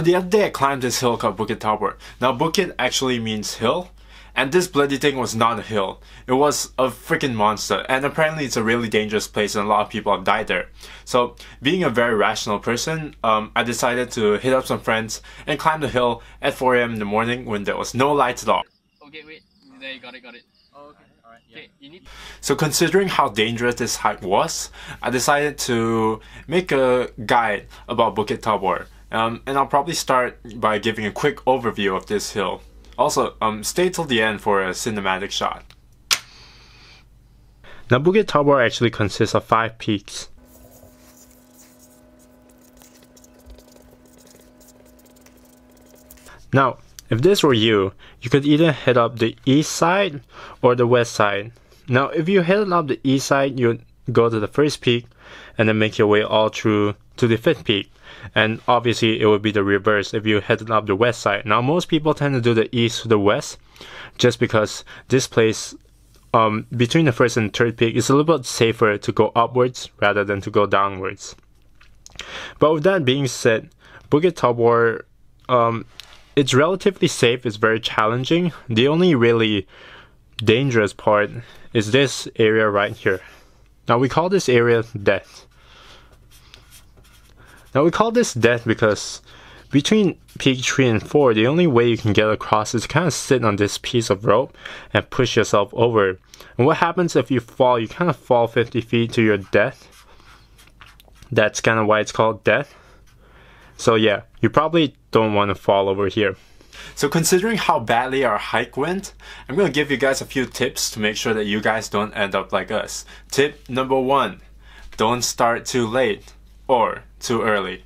the other day I climbed this hill called Bukit Tabur. Now Bukit actually means hill, and this bloody thing was not a hill. It was a freaking monster, and apparently it's a really dangerous place and a lot of people have died there. So being a very rational person, I decided to hit up some friends and climb the hill at 4 AM in the morning when there was no lights at all. Okay, wait. There, you got it. Oh, okay. Alright, yeah. Okay, you need... So considering how dangerous this hike was, I decided to make a guide about Bukit Tabur. And I'll probably start by giving a quick overview of this hill. Also, stay till the end for a cinematic shot. Now Bukit Tabur actually consists of 5 peaks. Now, if this were you, you could either head up the east side or the west side. Now, if you head up the east side, you'd go to the first peak and then make your way all through to the 5th peak. And obviously it would be the reverse if you headed up the west side. Now most people tend to do the east to the west just because this place between the 1st and 3rd peak is a little bit safer to go upwards rather than to go downwards. But with that being said, Bukit Tabur, it's relatively safe, it's very challenging. The only really dangerous part is this area right here. Now we call this area death. Now we call this death because between peak 3 and 4, the only way you can get across is to kind of sit on this piece of rope and push yourself over. And what happens if you fall? You kind of fall 50 feet to your death. That's kind of why it's called death. So yeah, you probably don't want to fall over here. So considering how badly our hike went, I'm going to give you guys a few tips to make sure that you guys don't end up like us. Tip number 1, don't start too late or too early.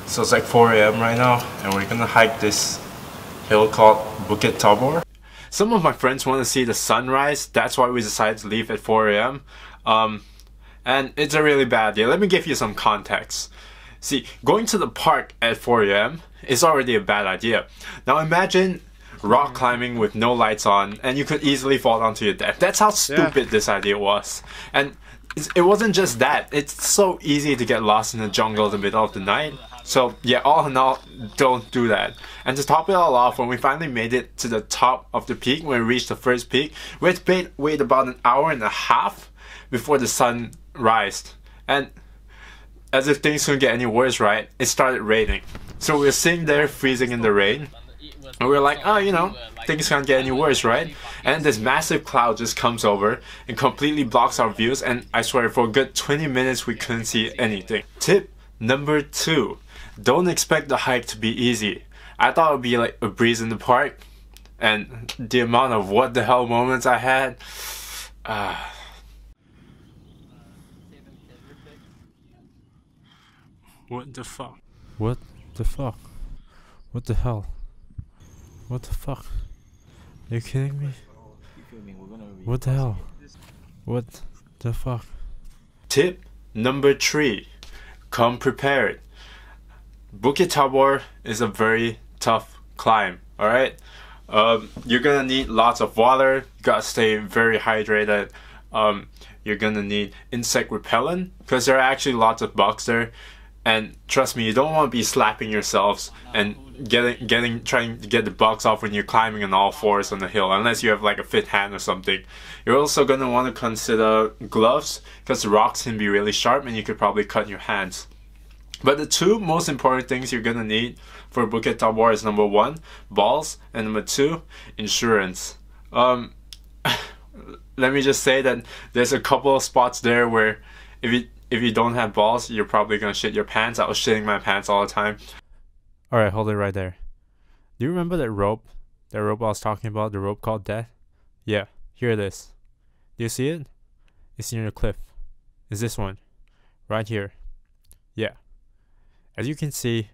So it's like 4 AM right now and we're gonna hike this hill called Bukit Tabur. Some of my friends want to see the sunrise, that's why we decided to leave at 4 AM. And it's a really bad day. Let me give you some context. See, going to the park at 4 AM is already a bad idea. Now imagine rock climbing with no lights on and you could easily fall down to your death. That's how stupid this idea was. And it wasn't just that, it's so easy to get lost in the jungle in the middle of the night. So yeah, all in all, don't do that. And to top it all off, when we finally made it to the top of the peak, when we reached the 1st peak, we had to wait about an hour and a half before the sun rised. And as if things couldn't get any worse, right, it started raining. So we were sitting there freezing in the rain. And we were like, oh, you know, things can't get any worse, right? And this massive cloud just comes over and completely blocks our views, and I swear for a good 20 minutes we couldn't see anything. Tip number 2, don't expect the hike to be easy. I thought it would be like a breeze in the park, and the amount of what the hell moments I had, what the fuck? What the fuck? What the hell? What the fuck? Are you kidding me? What the hell? What the fuck? Tip number 3, come prepared. Bukit Tabur is a very tough climb, alright? You're gonna need lots of water, you gotta stay very hydrated. You're gonna need insect repellent because there are actually lots of bugs there. And trust me, you don't want to be slapping yourselves and trying to get the bugs off when you're climbing on all 4s on the hill, unless you have like a fit hand or something. You're also going to want to consider gloves because the rocks can be really sharp and you could probably cut your hands. But the 2 most important things you're going to need for Bukit Tabur is number 1, balls, and number 2, insurance. Let me just say that there's a couple of spots there where if you don't have balls, you're probably gonna shit your pants. I was shitting my pants all the time. Alright, hold it right there. Do you remember that rope? That rope I was talking about, the rope called death? Yeah, here it is. Do you see it? It's near the cliff. It's this one. Right here. Yeah. As you can see,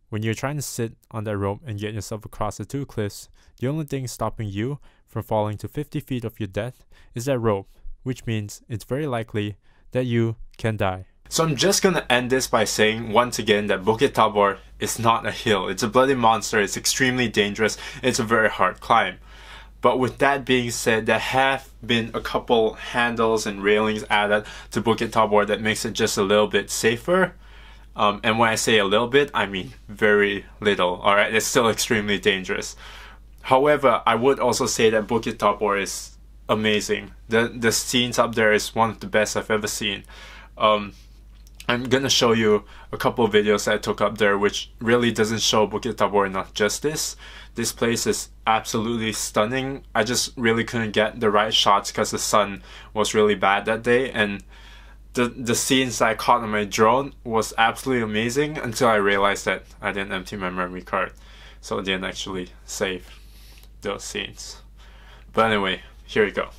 when you're trying to sit on that rope and get yourself across the 2 cliffs, the only thing stopping you from falling to 50 feet of your death is that rope, which means it's very likely that you can die. So I'm just gonna end this by saying once again that Bukit Tabur is not a hill. It's a bloody monster, it's extremely dangerous, it's a very hard climb. But with that being said, there have been a couple handles and railings added to Bukit Tabur that makes it just a little bit safer. And when I say a little bit, I mean very little. All right, it's still extremely dangerous. However, I would also say that Bukit Tabur is amazing. The scenes up there is one of the best I've ever seen. I'm gonna show you a couple of videos I took up there, which really doesn't show Bukit Tabur enough justice. This place is absolutely stunning. I just really couldn't get the right shots because the sun was really bad that day, and the scenes I caught on my drone was absolutely amazing until I realized that I didn't empty my memory card, so I didn't actually save those scenes. But anyway, here you go.